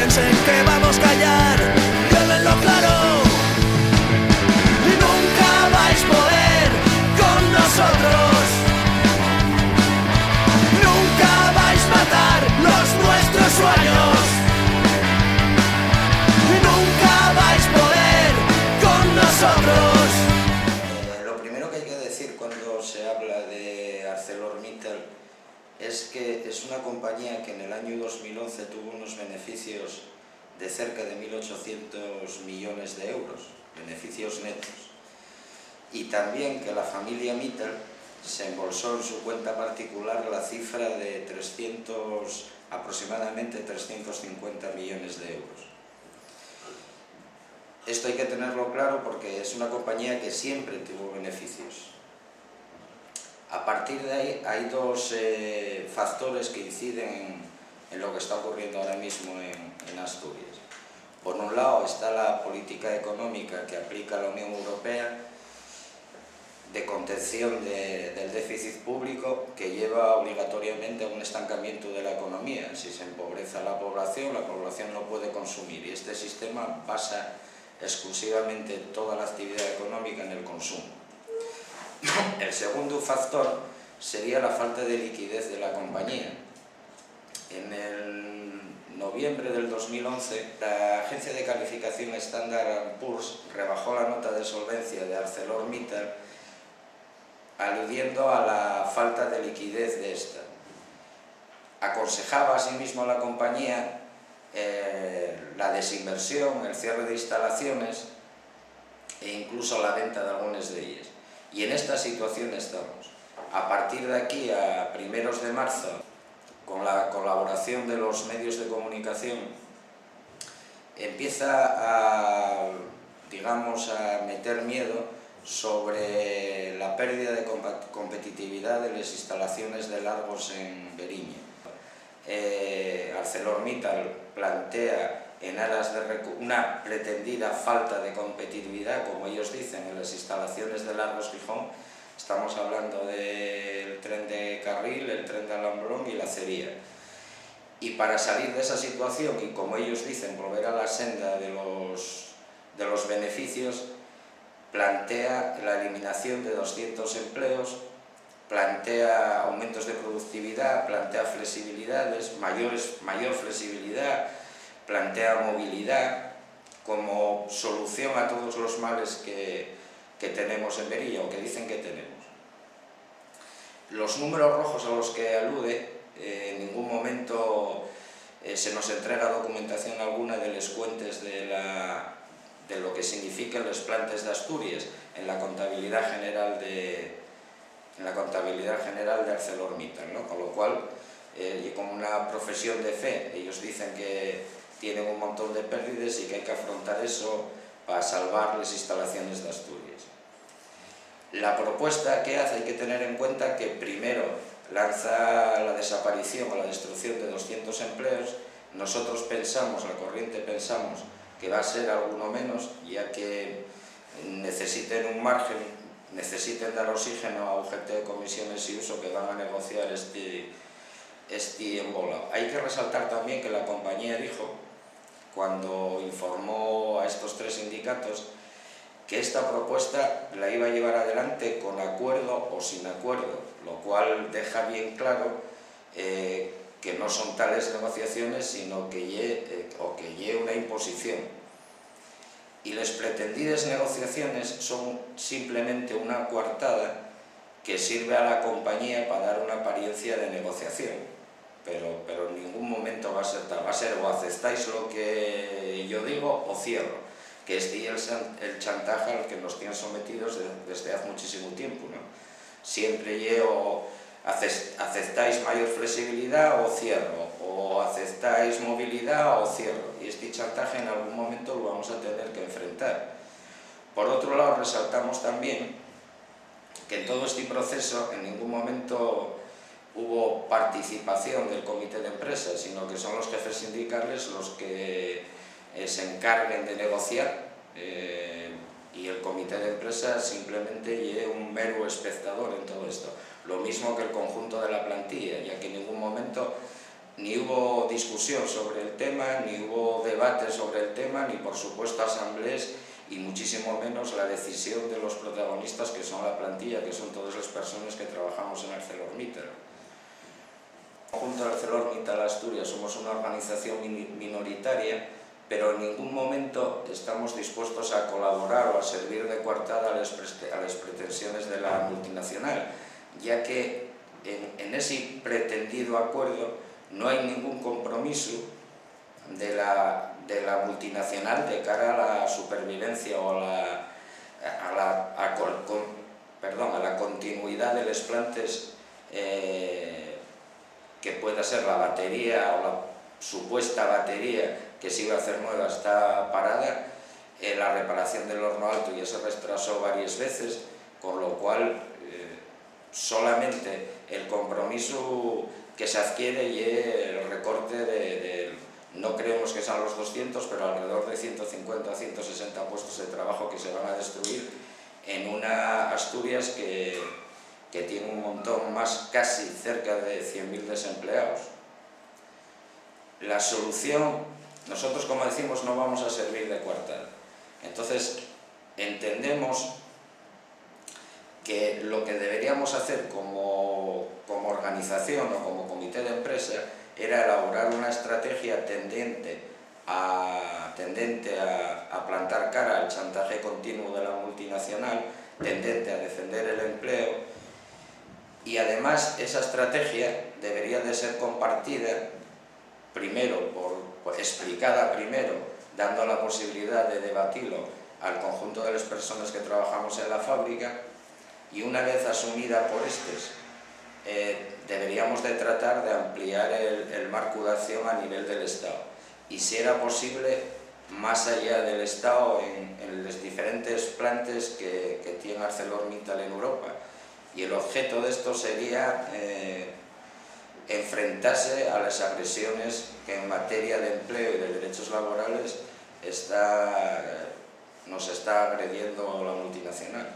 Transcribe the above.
piensen que vamos a callar, llévenlo claro. Y nunca vais a poder con nosotros. Nunca vais a matar los nuestros sueños. Y nunca vais a poder con nosotros. Lo primero que hay que decir cuando se habla de ArcelorMittal es que es una compañía que en el año 2011 tuvo unos beneficios de cerca de 1.800 millones de euros, beneficios netos. Y también que la familia Mittal se embolsó en su cuenta particular la cifra de aproximadamente 350 millones de euros. Esto hay que tenerlo claro porque es una compañía que siempre tuvo beneficios. A partir de ahí hay dos factores que inciden en lo que está ocurriendo ahora mismo en Asturias. Por un lado está la política económica que aplica la Unión Europea de contención del déficit público, que lleva obligatoriamente a un estancamiento de la economía. Si se empobrece la población no puede consumir, y este sistema basa exclusivamente toda la actividad económica en el consumo. El segundo factor sería la falta de liquidez de la compañía. En el noviembre del 2011, la agencia de calificación Standard & Poor's rebajó la nota de solvencia de ArcelorMittal, aludiendo a la falta de liquidez de esta. Aconsejaba asimismo a la compañía la desinversión, el cierre de instalaciones e incluso la venta de algunas de ellas. Y en esta situación estamos. A partir de aquí, a primeros de marzo, con la colaboración de los medios de comunicación, empieza a meter miedo sobre la pérdida de competitividad de las instalaciones de Largos en Beriña. ArcelorMittal plantea, en aras de una pretendida falta de competitividad, como ellos dicen, en las instalaciones de Largos Gijón. Estamos hablando del tren de carril, el tren de alambrón y la acería. Y para salir de esa situación y, como ellos dicen, volver a la senda de los beneficios, plantea la eliminación de 200 empleos, plantea aumentos de productividad, plantea flexibilidades, mayor flexibilidad, plantea movilidad como solución a todos los males que tenemos en Beriña, o que dicen que tenemos. Los números rojos a los que alude, en ningún momento se nos entrega documentación alguna de los cuentes de lo que significan los plantes de Asturias en la contabilidad general de ArcelorMittal, ¿no? Con lo cual, y como una profesión de fe, ellos dicen que tienen un montón de pérdidas y que hay que afrontar eso para salvar las instalaciones de Asturias. La propuesta que hace, hay que tener en cuenta que primero lanza la desaparición o la destrucción de 200 empleos. Nosotros pensamos, la corriente pensamos, que va a ser alguno menos, ya que necesiten un margen, necesiten dar oxígeno a UGT de Comisiones y Uso, que van a negociar este embolado. Hay que resaltar también que la compañía dijo, cuando informó a estos tres sindicatos, que esta propuesta la iba a llevar adelante con acuerdo o sin acuerdo, lo cual deja bien claro que no son tales negociaciones, sino que lleve una imposición. Y las pretendidas negociaciones son simplemente una coartada que sirve a la compañía para dar una apariencia de negociación. Pero en ningún momento va a ser tal. Va a ser o aceptáis lo que yo digo o cierro, que es el chantaje al que nos tienen sometidos desde hace muchísimo tiempo, ¿no? Siempre o aceptáis mayor flexibilidad o cierro, o aceptáis movilidad o cierro, y este chantaje en algún momento lo vamos a tener que enfrentar. Por otro lado, resaltamos también que en todo este proceso en ningún momento hubo participación del comité de empresa, sino que son los jefes sindicales los que se encarguen de negociar, y el comité de empresa simplemente es un mero espectador en todo esto. Lo mismo que el conjunto de la plantilla, ya que en ningún momento ni hubo discusión sobre el tema, ni hubo debate sobre el tema, ni por supuesto asambleas, y muchísimo menos la decisión de los protagonistas, que son la plantilla, que son todas las personas que trabajamos en ArcelorMittal. Junto a ArcelorMittal Asturias somos una organización minoritaria, pero en ningún momento estamos dispuestos a colaborar o a servir de coartada a las pretensiones de la multinacional, ya que en ese pretendido acuerdo no hay ningún compromiso de la multinacional de cara a la supervivencia o a la continuidad de las plantas, que pueda ser la batería o la supuesta batería que se iba a hacer nueva está parada, la reparación del horno alto ya se retrasó varias veces, con lo cual solamente el compromiso que se adquiere y el recorte no creemos que sean los 200, pero alrededor de 150 a 160 puestos de trabajo que se van a destruir en una Asturias que tiene un montón más, casi cerca de 100.000 desempleados. La solución, nosotros como decimos, no vamos a servir de coartada. Entonces entendemos que lo que deberíamos hacer como organización o como comité de empresa era elaborar una estrategia tendente a plantar cara al chantaje continuo de la multinacional, tendente a defender el empleo, y además esa estrategia debería de ser compartida primero, explicada primero, dando la posibilidad de debatirlo al conjunto de las personas que trabajamos en la fábrica, y una vez asumida por estos, deberíamos de tratar de ampliar el marco de acción a nivel del Estado, y si era posible más allá del Estado en las diferentes plantas que tiene ArcelorMittal en Europa, y el objeto de esto sería enfrentarse a las agresiones que en materia de empleo y de derechos laborales nos está agrediendo la multinacional.